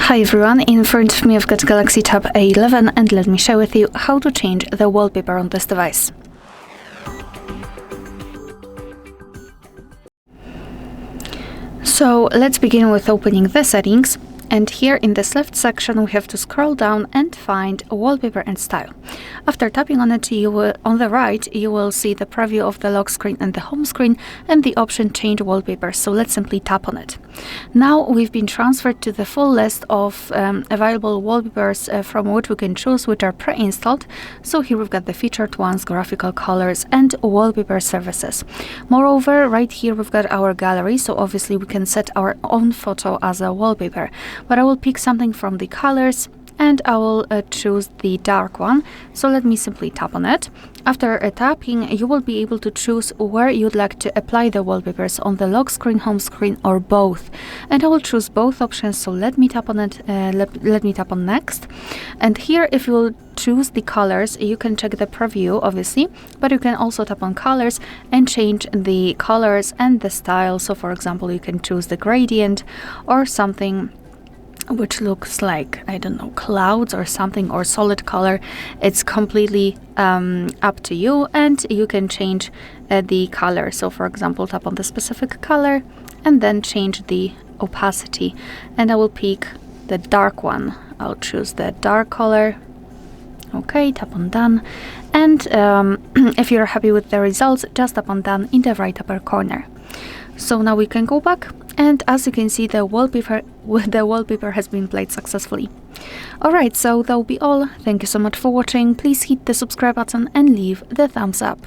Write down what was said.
Hi everyone, in front of me I've got Galaxy Tab A11 and let me share with you how to change the wallpaper on this device. So let's begin with opening the settings, and here in this left section we have to scroll down and find Wallpaper and Style. After tapping on it, on the right you will see the preview of the lock screen and the home screen and the option Change Wallpaper, so let's simply tap on it. Now we've been transferred to the full list of available wallpapers from which we can choose, which are pre-installed. So here we've got the featured ones, graphical colors and wallpaper services. Moreover, right here we've got our gallery, so obviously we can set our own photo as a wallpaper, but I will pick something from the colors and I will choose the dark one. So let me simply tap on it. After tapping, you will be able to choose where you'd like to apply the wallpapers, on the lock screen, home screen, or both. And I will choose both options, so let me tap on it, let me tap on next. And here, if you will choose the colors, you can check the preview obviously, but you can also tap on colors and change the colors and the style. So for example, you can choose the gradient or something which looks like, I don't know, clouds or something, or solid color. It's completely up to you, and you can change the color. So for example, tap on the specific color and then change the opacity, and I will pick the dark one. I'll choose the dark color. Okay, tap on done, and if you're happy with the results, just tap on done in the right upper corner. So now we can go back, and as you can see, the wallpaper has been played successfully. Alright, so that will be all. Thank you so much for watching. Please hit the subscribe button and leave the thumbs up.